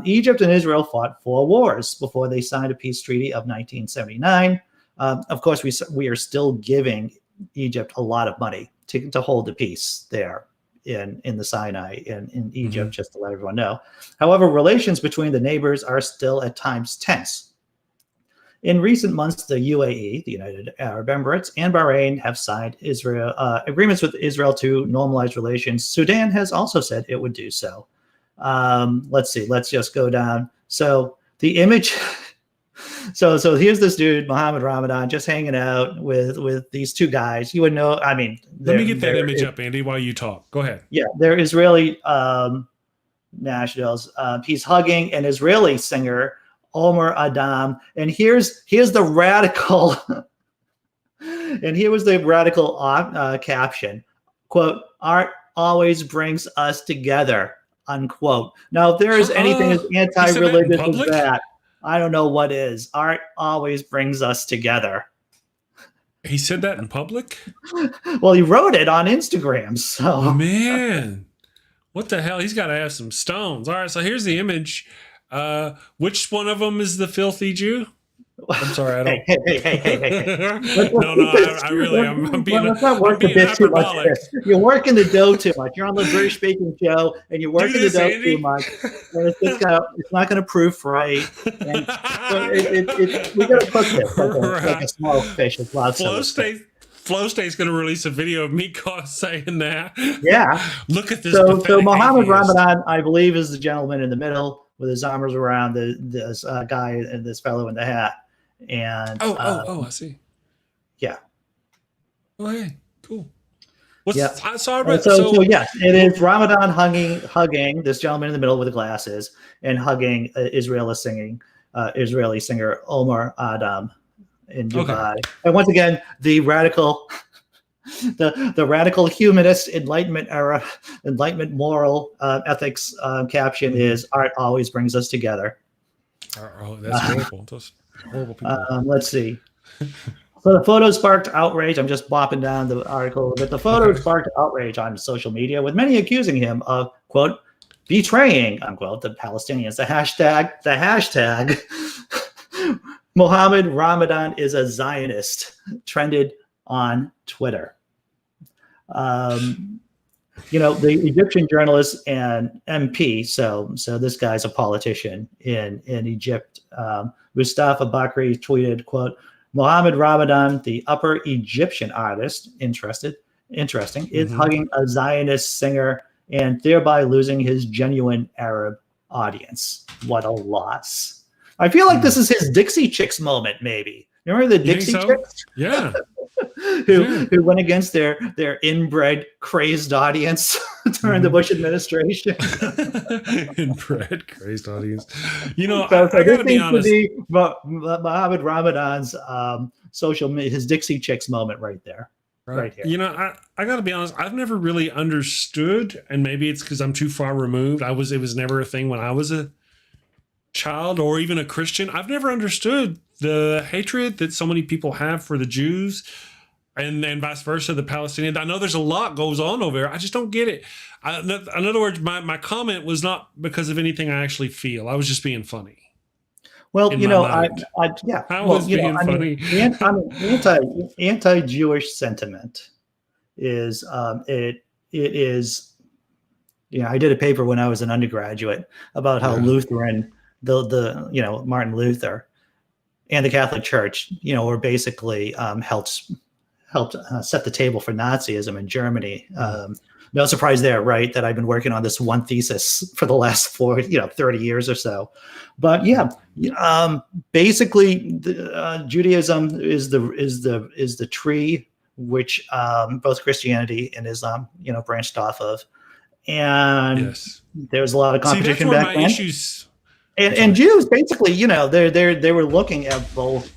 Egypt and Israel fought 4 wars before they signed a peace treaty of 1979. Of course, we are still giving Egypt a lot of money to hold the peace there in the Sinai and in Egypt, just to let everyone know. However, relations between the neighbors are still at times tense. In recent months, the UAE, the United Arab Emirates, and Bahrain have signed agreements with Israel to normalize relations. Sudan has also said it would do so. Let's see. Let's just go down. So the image. So here's this dude, Mohammed Ramadan, just hanging out with these two guys. You would know. I mean, let me get that image up, Andy, while you talk. Go ahead. Yeah, they're Israeli nationals. He's hugging an Israeli singer, Omer Adam, and here's the radical. And here was the radical caption: "Quote: Art always brings us together." Unquote. Now, if there is anything as anti-religious as that, I don't know what is. Art always brings us together. He said that in public? Well, he wrote it on Instagram. So, oh, man, what the hell? He's got to have some stones. All right, so here's the image. Which one of them is the filthy Jew? I'm sorry, I don't. Hey. I'm being hyperbolic. You're working the dough too much. You're on the British Speaking Show, and you're working the dough too much. And it's not going to proof right. And we got to cook this like a small fish with lots of Flow State's going to release a video of me saying that. Yeah. Look at this. So Mohammed Ramadan, I believe, is the gentleman in the middle with his arms around this guy and this fellow in the hat. And I see. Yeah. Oh, hey, cool. Yes, it is Ramadan hugging this gentleman in the middle with the glasses and hugging Israeli singer Omar Adam in Dubai. Okay. And once again, the radical humanist Enlightenment moral ethics caption is "Art always brings us together." Oh, that's horrible. Those horrible people. Let's see. So the photo sparked outrage. I'm just bopping down the article, but the photo sparked outrage on social media, with many accusing him of, quote, betraying, unquote, the Palestinians. The hashtag Mohammed Ramadan is a Zionist trended on Twitter. The Egyptian journalist and MP, so this guy's a politician in Egypt, Mustafa Bakri tweeted, quote, Mohammed Ramadan, the Upper Egyptian artist, interesting, is hugging a Zionist singer and thereby losing his genuine Arab audience. What a loss. I feel like this is his Dixie Chicks moment, maybe. Remember the Dixie Chicks? Yeah. who went against their inbred, crazed audience during the Bush administration. Inbred, crazed audience. I gotta be honest. Mohammed Ramadan's his Dixie Chicks moment right there. Right here. I gotta be honest. I've never really understood, and maybe it's because I'm too far removed. It was never a thing when I was a child or even a Christian. I've never understood the hatred that so many people have for the Jews and vice versa, the Palestinians. I know there's a lot goes on over there. I just don't get it. In other words, my comment was not because of anything I actually feel. I was just being funny. Well, funny. Anti-Jewish sentiment is it is. I did a paper when I was an undergraduate about how Lutheran, the Martin Luther, and the Catholic Church, were basically helped set the table for Nazism in Germany. No surprise there, right? That I've been working on this one thesis for the last 30 years or so. But basically, Judaism is the tree which both Christianity and Islam, branched off of, and there was a lot of competition back then. And Jews basically, they were looking at both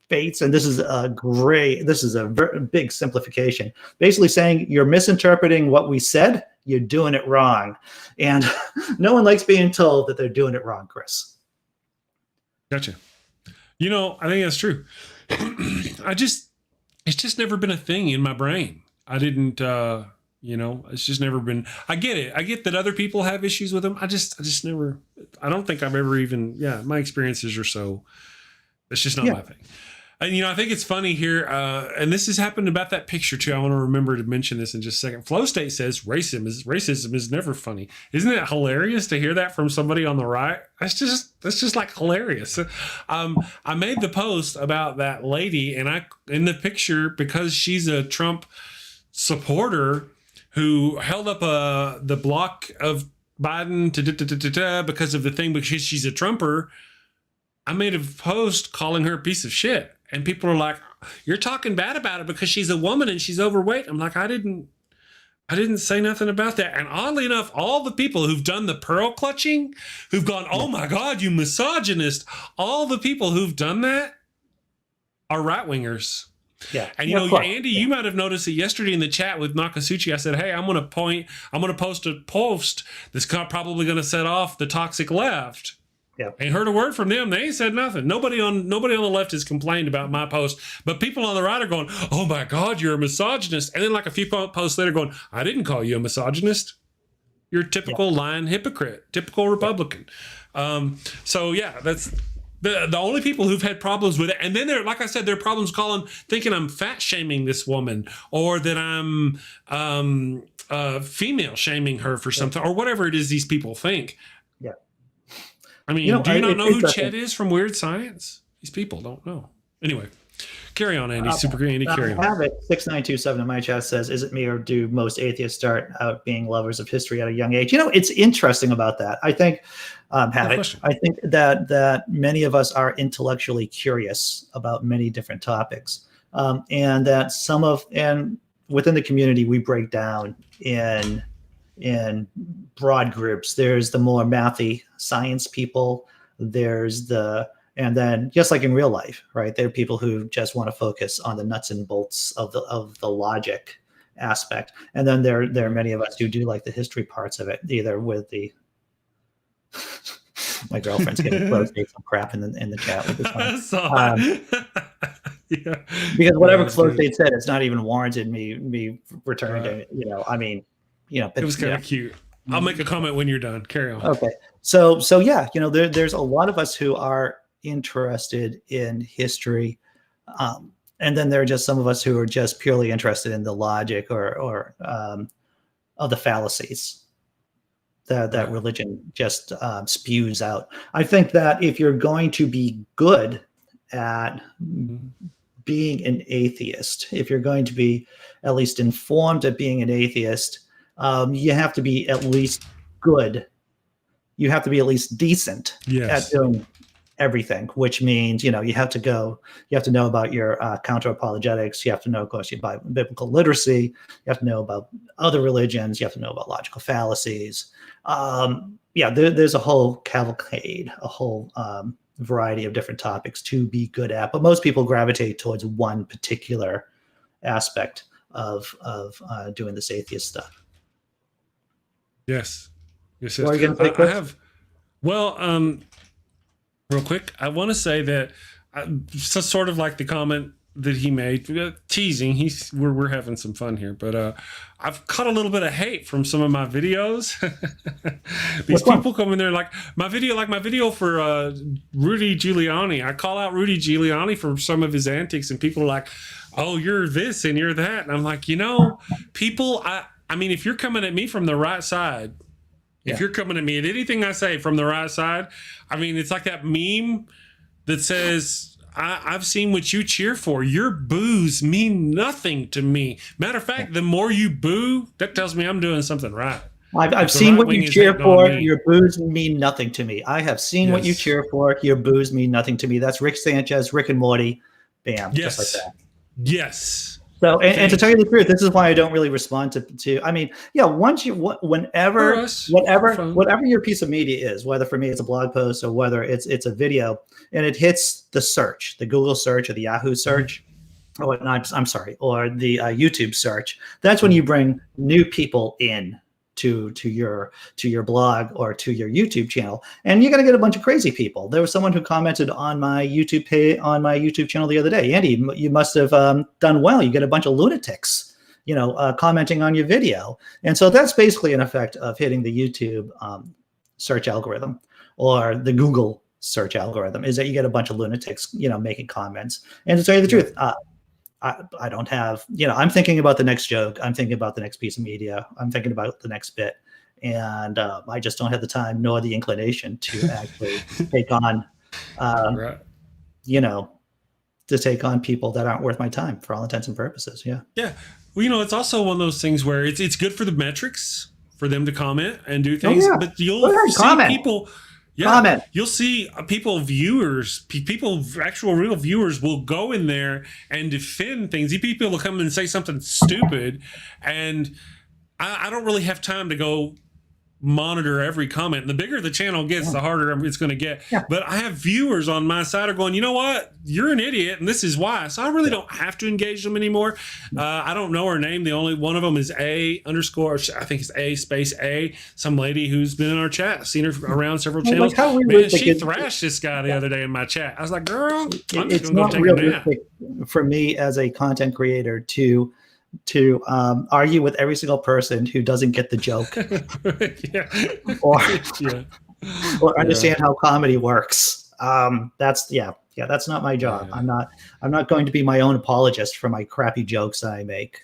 faiths, and this is a very big simplification, basically saying you're misinterpreting what we said, you're doing it wrong, and no one likes being told that they're doing it wrong, Chris. Gotcha. I think that's true. It's just never been a thing in my brain. I didn't. It's just never been. I get it. I get that other people have issues with them. I just never. I don't think I've ever even. Yeah, my experiences are so. It's just not my thing. And I think it's funny here, and this has happened about that picture too. I want to remember to mention this in just a second. Flow State says racism is never funny. Isn't it hilarious to hear that from somebody on the right? That's just like hilarious. I made the post about that lady, and in the picture, because she's a Trump supporter who held up the block of Biden because of the thing, because she's a Trumper. I made a post calling her a piece of shit. And people are like, you're talking bad about it because she's a woman and she's overweight. I'm like, I didn't say nothing about that. And oddly enough, all the people who've done the pearl clutching, who've gone, oh my God, you misogynist, all the people who've done that are right wingers. Yeah. And Andy, you might have noticed it yesterday in the chat with Nokasuchi. I said, hey, I'm going to post a post that's probably going to set off the toxic left. Yeah. Ain't heard a word from them. They ain't said nothing. Nobody on the left has complained about my post, but people on the right are going, oh my God, you're a misogynist. And then like a few posts later going, I didn't call you a misogynist. You're a typical lying hypocrite, typical Republican. So yeah, that's the only people who've had problems with it. And then like I said, there are problems thinking I'm fat shaming this woman, or that I'm female shaming her for something, or whatever it is these people think. Yeah. I mean, do you not know who Chet is from Weird Science? These people don't know. Anyway, carry on, Andy. Super Andy, carry on. I have it. 6927 in my chat says, is it me or do most atheists start out being lovers of history at a young age? It's interesting about that. I think, I think that many of us are intellectually curious about many different topics. And that and within the community, we break down in broad groups. There's the more mathy science people. And then just like in real life, right? There are people who just want to focus on the nuts and bolts of the logic aspect. And then there are many of us who do like the history parts of it, either with my girlfriend's getting close to some crap in the chat with this one. Yeah. Because whatever Flow State said, it's not even warranted me returning to, it was kind of cute. I'll make a comment when you're done. Carry on. Okay. So yeah, there's a lot of us who are interested in history. And then there are just some of us who are just purely interested in the logic or of the fallacies that religion just spews out. I think that if you're going to be good at being an atheist, if you're going to be at least informed at being an atheist, you have to be at least good. You have to be at least decent at doing everything, which means, you have to know about your counter apologetics. You have to know, of course, your biblical literacy. You have to know about other religions. You have to know about logical fallacies. There's a whole cavalcade, a whole variety of different topics to be good at. But most people gravitate towards one particular aspect of doing this atheist stuff. Yes. What are you going to say, I have. Well, real quick, I want to say that sort of like the comment that he made, teasing. We're having some fun here, but I've caught a little bit of hate from some of my videos. These people come in there like my video for Rudy Giuliani. I call out Rudy Giuliani for some of his antics, and people are like, "Oh, you're this and you're that," and I'm like, people. I mean, if you're coming at me from the right side. If you're coming at me at anything I say from the right side, I mean, it's like that meme that says, I've seen what you cheer for. Your boos mean nothing to me. Matter of fact, the more you boo, that tells me I'm doing something right. I've seen what you cheer for. Your boos mean nothing to me. I have seen what you cheer for. Your boos mean nothing to me. That's Rick Sanchez, Rick and Morty. Bam. Yes. Just like that. Yes. So, and to tell you the truth, this is why I don't really respond to. I mean, whenever your piece of media is, whether for me it's a blog post or whether it's a video, and it hits the search, the Google search or the Yahoo search, or the YouTube search, that's when you bring new people in to your blog or to your YouTube channel, and you're going to get a bunch of crazy people. There was someone who commented on my YouTube channel the other day. Andy, you must have done well. You get a bunch of lunatics, commenting on your video, and so that's basically an effect of hitting the YouTube search algorithm or the Google search algorithm is that you get a bunch of lunatics, making comments. And to tell you the truth, I don't have, I'm thinking about the next joke. I'm thinking about the next piece of media. I'm thinking about the next bit. And I just don't have the time nor the inclination to actually take on, Right. to take on people that aren't worth my time for all intents and purposes. Yeah. Yeah. Well, it's also one of those things where it's good for the metrics for them to comment and do things, but you'll see people. Yeah, comment. You'll see actual real viewers will go in there and defend things. People will come and say something stupid, and I don't really have time to go monitor every comment. And the bigger the channel gets, the harder it's going to get. Yeah. But I have viewers on my side are going, you know what? You're an idiot, and this is why. So I really don't have to engage them anymore. I don't know her name. The only one of them is A_, I think it's A_A, some lady who's been in our chat. I've seen her around several channels. Man, she thrashed this guy the other day in my chat. I was like, girl, I'm just going to go take a nap. For me as a content creator to argue with every single person who doesn't get the joke or understand how comedy works. That's not my job. Yeah. I'm not going to be my own apologist for my crappy jokes I make.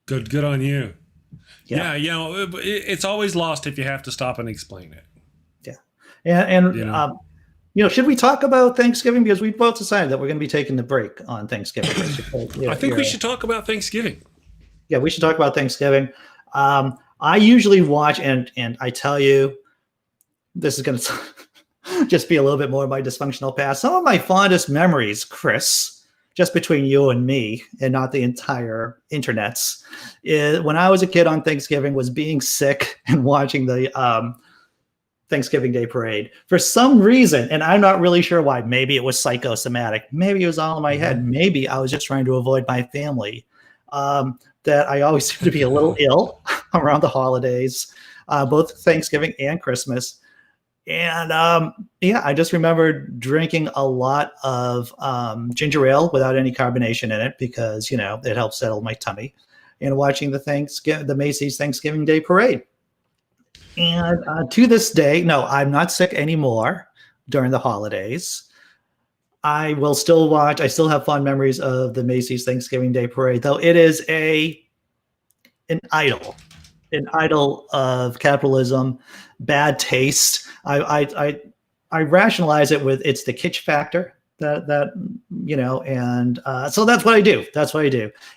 Good on you. Yeah. It's always lost if you have to stop and explain it. Yeah. And should we talk about Thanksgiving? Because we both decided that we're going to be taking the break on Thanksgiving. I think we should talk about Thanksgiving. Yeah, we should talk about Thanksgiving. I usually watch, and I tell you, this is going to just be a little bit more of my dysfunctional past. Some of my fondest memories, Chris, just between you and me and not the entire internets, is when I was a kid on Thanksgiving was being sick and watching the Thanksgiving Day parade for some reason, and I'm not really sure why. Maybe it was psychosomatic, maybe it was all in my head, maybe I was just trying to avoid my family, that I always seem to be a little ill around the holidays, both Thanksgiving and Christmas. And I just remember drinking a lot of ginger ale without any carbonation in it because it helps settle my tummy, and watching the Macy's Thanksgiving Day parade. And to this day, no, I'm not sick anymore during the holidays. I will still watch. I still have fond memories of the Macy's Thanksgiving Day parade, though it is an idol of capitalism, bad taste. I rationalize it with it's the kitsch factor and so that's what I do.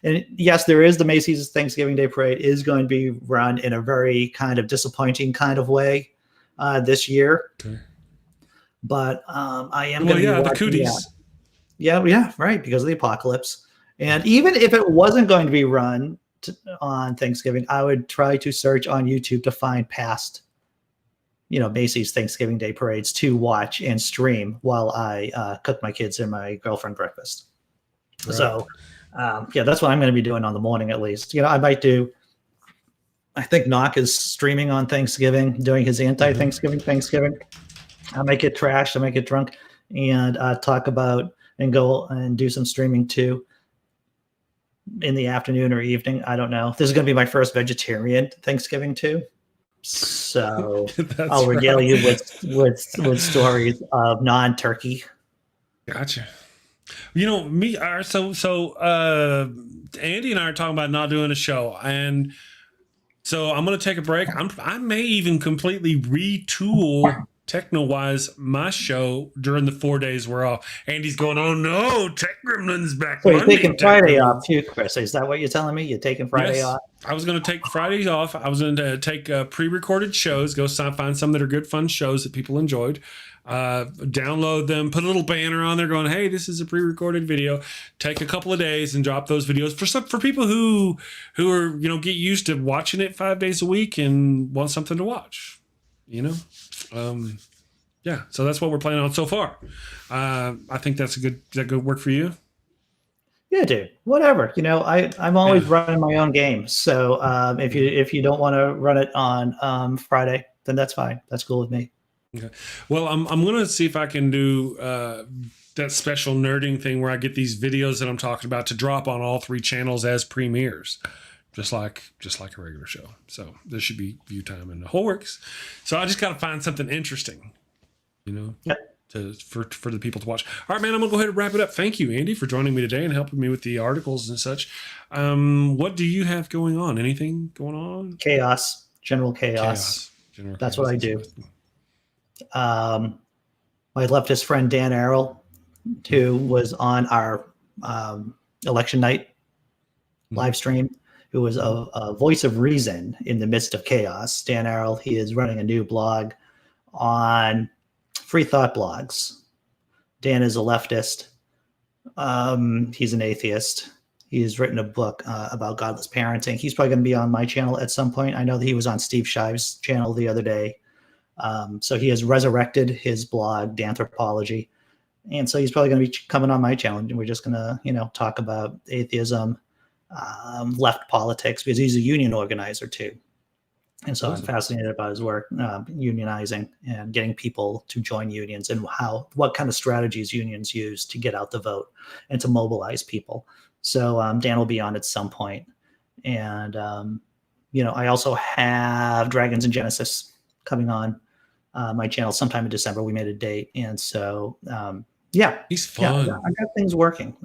And yes, there is the Macy's Thanksgiving Day parade is going to be run in a very kind of disappointing kind of way this year. Okay. But I am going to the cooties. Yeah, right, because of the apocalypse. And even if it wasn't going to be run on Thanksgiving, I would try to search on YouTube to find past Macy's Thanksgiving Day parades to watch and stream while I cook my kids and my girlfriend breakfast. Right. So, that's what I'm going to be doing on the morning at least. I might do. I think Nok is streaming on Thanksgiving, doing his anti-Thanksgiving Thanksgiving. I might get trashed. I might get drunk and talk about and go and do some streaming too in the afternoon or evening. I don't know. This is going to be my first vegetarian Thanksgiving too. So I'll regale you with stories of non-turkey. Gotcha. Andy and I are talking about not doing a show, and so I'm going to take a break. I may even completely retool techno-wise my show during the 4 days we're off. Andy's going, oh no, Tech Gremlin's back. So you're taking Friday off too, Chris. Is that what you're telling me? You're taking Friday off? I was going to take Fridays off. I was going to take pre-recorded shows, go find some that are good, fun shows that people enjoyed, download them, put a little banner on there going, hey, this is a pre-recorded video. Take a couple of days and drop those videos for people who are, get used to watching it 5 days a week and want something to watch. So that's what we're planning on so far. I think that's good work for you. Yeah, dude. Whatever. I'm always running my own game. So if you don't want to run it on Friday, then that's fine. That's cool with me. Okay. Well, I'm gonna see if I can do that special nerding thing where I get these videos that I'm talking about to drop on all 3 channels as premieres. just like a regular show. So there should be view time and the whole works. So I just got to find something interesting, Yep. for the people to watch. All right, man, I'm gonna go ahead and wrap it up. Thank you, Andy, for joining me today and helping me with the articles and such. What do you have going on? Anything going on? Chaos, general chaos. That's what I do. My leftist friend Dan Arrell, who was on our election night live stream, who was a voice of reason in the midst of chaos. Dan Arrell, he is running a new blog on free thought blogs. Dan is a leftist. He's an atheist. He's written a book about godless parenting. He's probably going to be on my channel at some point. I know that he was on Steve Shive's channel the other day. So he has resurrected his blog, Danthropology. And so he's probably going to be coming on my channel. And we're just going to, talk about atheism, left politics, because he's a union organizer too. And so I'm fascinated about his work, unionizing and getting people to join unions and what kind of strategies unions use to get out the vote and to mobilize people. So Dan will be on at some point. And, I also have Dragons and Genesis coming on my channel sometime in December. We made a date. And so, he's fun. Yeah, I got things working.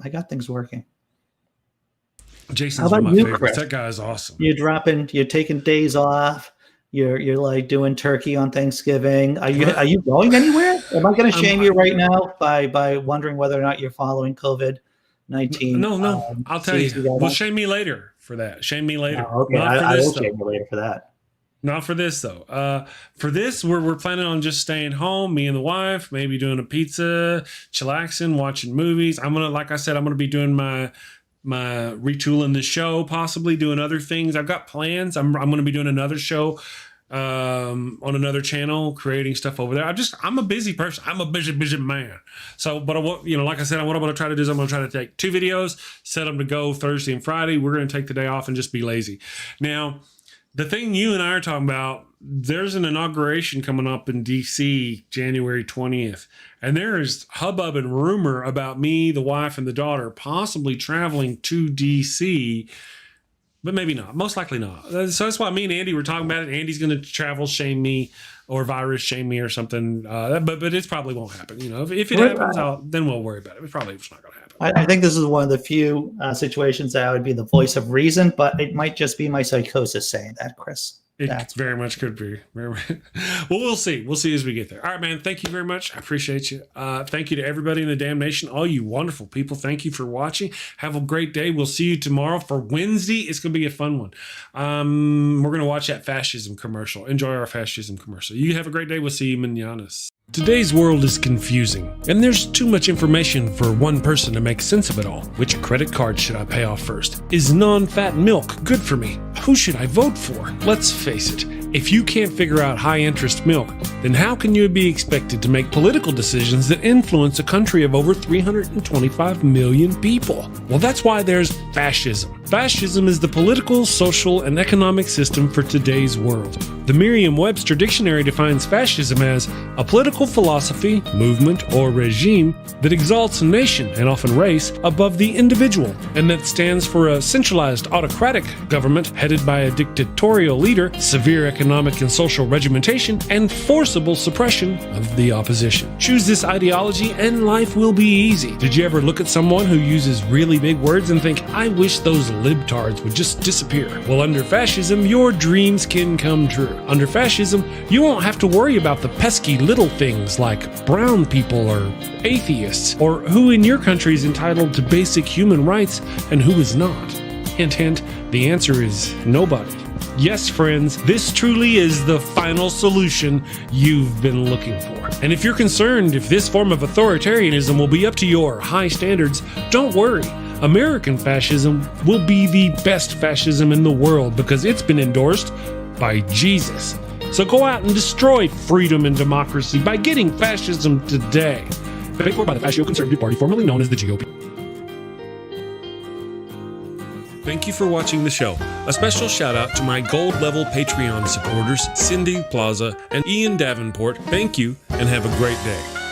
Jason's one of my favorites. Chris? That guy is awesome. You're taking days off. You're like doing turkey on Thanksgiving. Are you going anywhere? Am I going to shame you right now by wondering whether or not you're following COVID-19? No. I'll tell you. Well, shame me later for that. Shame me later. Oh, okay, I will shame you later for that. Not for this though. For this, we're planning on just staying home, me and the wife, maybe doing a pizza, chillaxing, watching movies. Like I said, I'm gonna be doing my retooling the show, possibly doing other things. I've got plans. I'm going to be doing another show on another channel, creating stuff over there. I'm a busy person. I'm a busy man. So, but like I said, what I'm going to try to do is I'm going to try to take 2 videos, set them to go Thursday and Friday. We're going to take the day off and just be lazy. Now, the thing you and I are talking about, there's an inauguration coming up in DC, January 20th. And there is hubbub and rumor about me, the wife, and the daughter possibly traveling to DC, but maybe not. Most likely not. So that's why me and Andy were talking about it. Andy's going to travel shame me or virus shame me or something. But it probably won't happen. If it happens, then we'll worry about it. It's not going to happen. I think this is one of the few situations that I would be the voice of reason, but it might just be my psychosis saying that, Chris. It very much could be. Well, we'll see. We'll see as we get there. All right, man. Thank you very much. I appreciate you. Thank you to everybody in the damn nation, all you wonderful people. Thank you for watching. Have a great day. We'll see you tomorrow for Wednesday. It's going to be a fun one. We're going to watch that fascism commercial. Enjoy our fascism commercial. You have a great day. We'll see you mananas. Today's world is confusing, and there's too much information for one person to make sense of it all. Which credit card should I pay off first? Is non-fat milk good for me? Who should I vote for? Let's face it, if you can't figure out high-interest milk, then how can you be expected to make political decisions that influence a country of over 325 million people? Well, that's why there's fascism. Fascism is the political, social, and economic system for today's world. The Merriam-Webster Dictionary defines fascism as a political philosophy, movement, or regime that exalts a nation, and often race, above the individual, and that stands for a centralized autocratic government headed by a dictatorial leader, severe economic and social regimentation, and forcible suppression of the opposition. Choose this ideology and life will be easy. Did you ever look at someone who uses really big words and think, I wish those libtards would just disappear? Well, under fascism, your dreams can come true. Under fascism, you won't have to worry about the pesky little things like brown people or atheists, or who in your country is entitled to basic human rights and who is not. Hint, hint, the answer is nobody. Yes, friends, this truly is the final solution you've been looking for. And if you're concerned if this form of authoritarianism will be up to your high standards, don't worry. American fascism will be the best fascism in the world because it's been endorsed by Jesus. So go out and destroy freedom and democracy by getting fascism today. Paid for by the Fascio Conservative Party, formerly known as the GOP. Thank you for watching the show. A special shout out to my gold level Patreon supporters, Cindy Plaza and Ian Davenport. Thank you and have a great day.